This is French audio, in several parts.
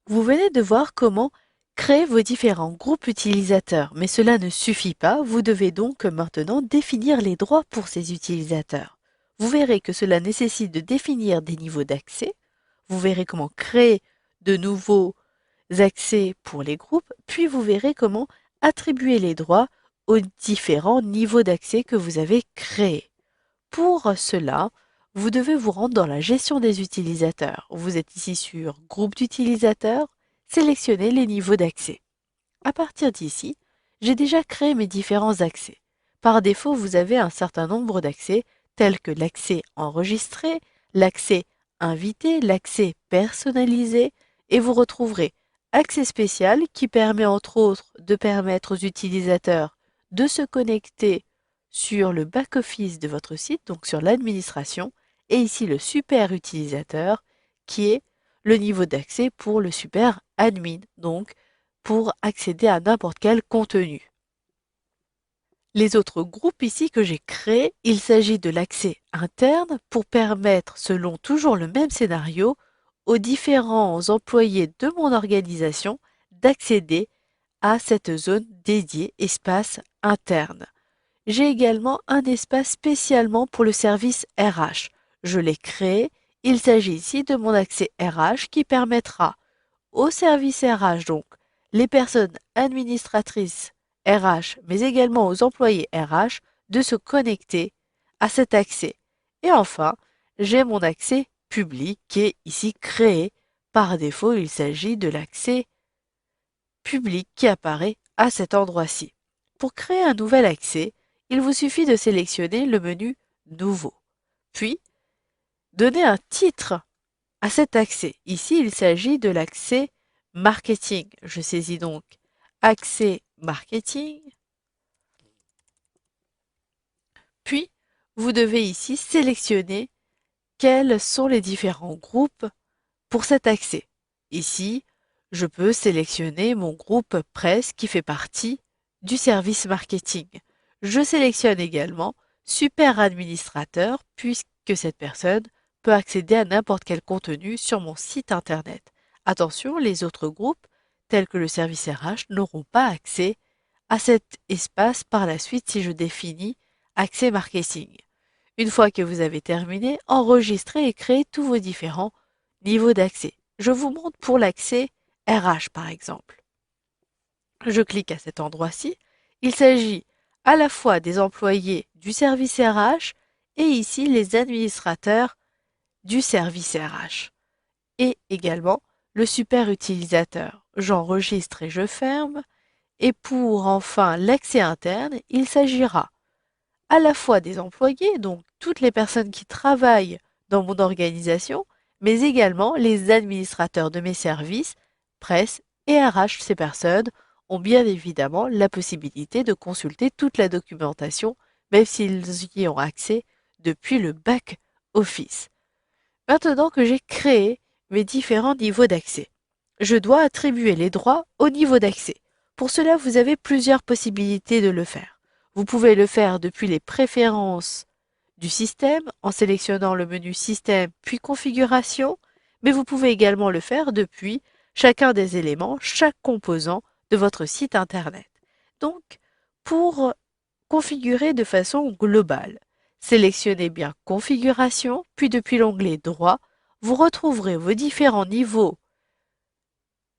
Vous venez de voir comment créer vos différents groupes utilisateurs, mais cela ne suffit pas, vous devez donc maintenant définir les droits pour ces utilisateurs. Vous verrez que cela nécessite de définir des niveaux d'accès, vous verrez comment créer de nouveaux accès pour les groupes, puis vous verrez comment attribuer les droits aux différents niveaux d'accès que vous avez créés. Pour cela, vous devez vous rendre dans la gestion des utilisateurs. Vous êtes ici sur Groupe d'utilisateurs, sélectionnez les niveaux d'accès. À partir d'ici, j'ai déjà créé mes différents accès. Par défaut, vous avez un certain nombre d'accès tels que l'accès enregistré, l'accès invité, l'accès personnalisé et vous retrouverez accès spécial qui permet entre autres de permettre aux utilisateurs de se connecter sur le back-office de votre site, donc sur l'administration, et ici le super utilisateur qui est le niveau d'accès pour le super admin, donc pour accéder à n'importe quel contenu. Les autres groupes ici que j'ai créés, il s'agit de l'accès interne pour permettre, selon toujours le même scénario, aux différents employés de mon organisation d'accéder à cette zone dédiée espace interne. J'ai également un espace spécialement pour le service RH. Je l'ai créé. Il s'agit ici de mon accès RH qui permettra au service RH, donc les personnes administratrices RH, mais également aux employés RH, de se connecter à cet accès. Et enfin, j'ai mon accès public qui est ici créé. Par défaut, il s'agit de l'accès public qui apparaît à cet endroit-ci. Pour créer un nouvel accès, il vous suffit de sélectionner le menu Nouveau, puis donner un titre à cet accès. Ici, il s'agit de l'accès marketing. Je saisis donc accès marketing, puis vous devez ici sélectionner quels sont les différents groupes pour cet accès. Ici, je peux sélectionner mon groupe presse qui fait partie du service marketing. Je sélectionne également super administrateur puisque cette personne peut accéder à n'importe quel contenu sur mon site internet. Attention, les autres groupes, tels que le service RH, n'auront pas accès à cet espace par la suite si je définis accès marketing. Une fois que vous avez terminé, enregistrez et créez tous vos différents niveaux d'accès. Je vous montre pour l'accès RH par exemple. Je clique à cet endroit-ci. Il s'agit à la fois des employés du service RH et ici les administrateurs du service RH. Et également le super utilisateur. J'enregistre et je ferme. Et pour enfin l'accès interne, il s'agira à la fois des employés, donc toutes les personnes qui travaillent dans mon organisation, mais également les administrateurs de mes services, presse et RH. Ces personnes ont bien évidemment la possibilité de consulter toute la documentation, même s'ils y ont accès depuis le back-office. Maintenant que j'ai créé mes différents niveaux d'accès, je dois attribuer les droits au niveau d'accès. Pour cela, vous avez plusieurs possibilités de le faire. Vous pouvez le faire depuis les préférences du système en sélectionnant le menu Système puis Configuration, mais vous pouvez également le faire depuis chacun des éléments, chaque composant de votre site Internet. Donc, pour configurer de façon globale, sélectionnez bien Configuration, puis depuis l'onglet Droit, vous retrouverez vos différents niveaux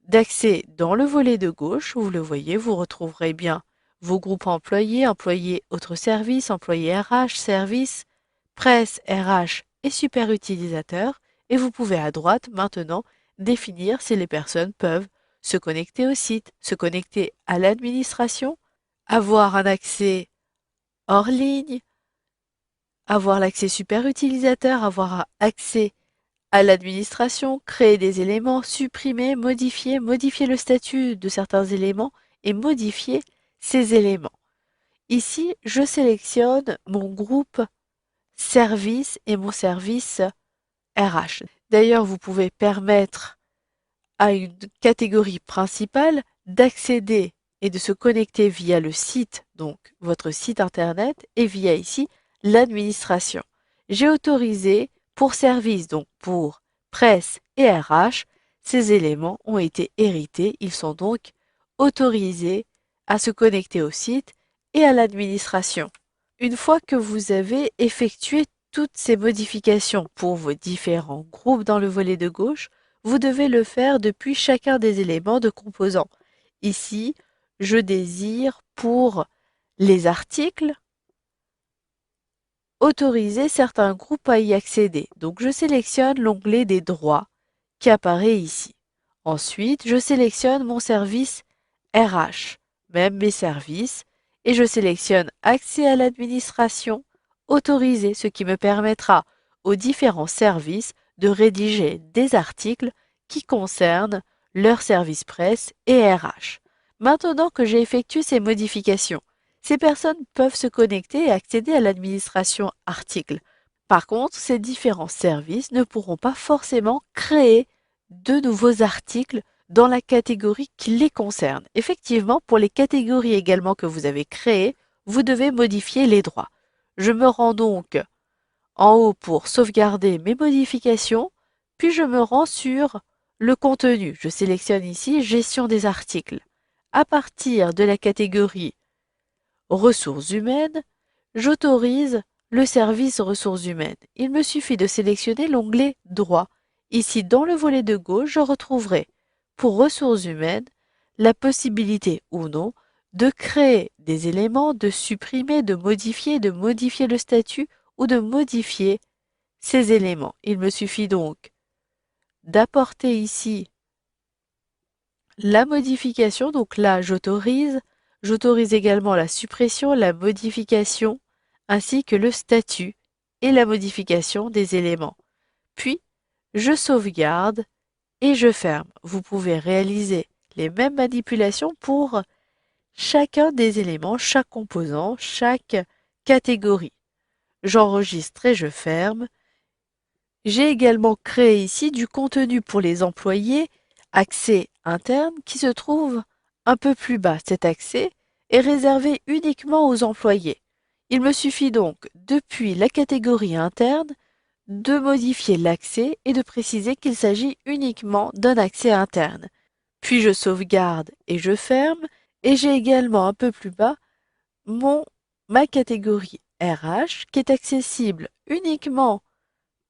d'accès dans le volet de gauche. Vous le voyez, vous retrouverez bien vos groupes employés, employés autres services, employés RH, services, presse, RH et super utilisateurs. Et vous pouvez à droite maintenant définir si les personnes peuvent se connecter au site, se connecter à l'administration, avoir un accès hors ligne, avoir l'accès super utilisateur, avoir accès à l'administration, créer des éléments, supprimer, modifier le statut de certains éléments et modifier ces éléments. Ici, je sélectionne mon groupe service et mon service RH. D'ailleurs, vous pouvez permettre à une catégorie principale d'accéder et de se connecter via le site, donc votre site internet, et via ici l'administration. J'ai autorisé pour service, donc pour presse et RH, ces éléments ont été hérités, ils sont donc autorisés à se connecter au site et à l'administration. Une fois que vous avez effectué toutes ces modifications pour vos différents groupes dans le volet de gauche, vous devez le faire depuis chacun des éléments de composants. Ici, je désire pour les articles autoriser certains groupes à y accéder. Donc je sélectionne l'onglet des droits qui apparaît ici. Ensuite, je sélectionne mon service RH, même mes services, et je sélectionne Accès à l'administration, Autorisé, ce qui me permettra aux différents services de rédiger des articles qui concernent leur service presse et RH. Maintenant que j'ai effectué ces modifications, ces personnes peuvent se connecter et accéder à l'administration article. Par contre, ces différents services ne pourront pas forcément créer de nouveaux articles dans la catégorie qui les concerne. Effectivement, pour les catégories également que vous avez créées, vous devez modifier les droits. Je me rends donc en haut pour sauvegarder mes modifications, puis je me rends sur le contenu. Je sélectionne ici Gestion des articles. À partir de la catégorie Ressources humaines, j'autorise le service ressources humaines. Il me suffit de sélectionner l'onglet Droits. Ici, dans le volet de gauche, je retrouverai pour ressources humaines la possibilité ou non de créer des éléments, de supprimer, de modifier le statut ou de modifier ces éléments. Il me suffit donc d'apporter ici la modification, donc là j'autorise. J'autorise également la suppression, la modification, ainsi que le statut et la modification des éléments. Puis, je sauvegarde et je ferme. Vous pouvez réaliser les mêmes manipulations pour chacun des éléments, chaque composant, chaque catégorie. J'enregistre et je ferme. J'ai également créé ici du contenu pour les employés, accès interne, qui se trouve un peu plus bas. Cet accès est réservé uniquement aux employés. Il me suffit donc, depuis la catégorie interne, de modifier l'accès et de préciser qu'il s'agit uniquement d'un accès interne. Puis je sauvegarde et je ferme, et j'ai également un peu plus bas ma catégorie RH qui est accessible uniquement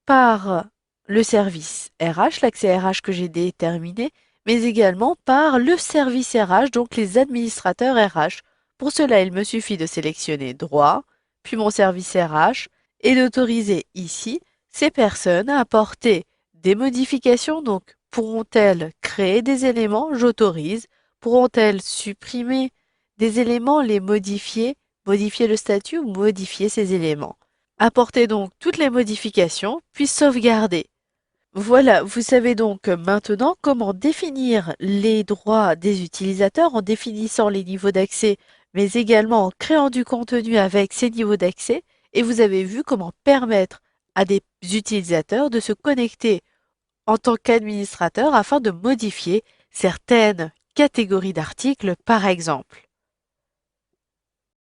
par le service RH, l'accès RH que j'ai déterminé, mais également par le service RH, donc les administrateurs RH. Pour cela, il me suffit de sélectionner Droit, puis mon service RH, et d'autoriser ici ces personnes à apporter des modifications. Donc, pourront-elles créer des éléments? J'autorise. Pourront-elles supprimer des éléments, les modifier, modifier le statut ou modifier ces éléments? Apportez donc toutes les modifications, puis sauvegarder. Voilà, vous savez donc maintenant comment définir les droits des utilisateurs en définissant les niveaux d'accès, mais également en créant du contenu avec ces niveaux d'accès, et vous avez vu comment permettre à des utilisateurs de se connecter en tant qu'administrateur afin de modifier certaines catégories d'articles, par exemple.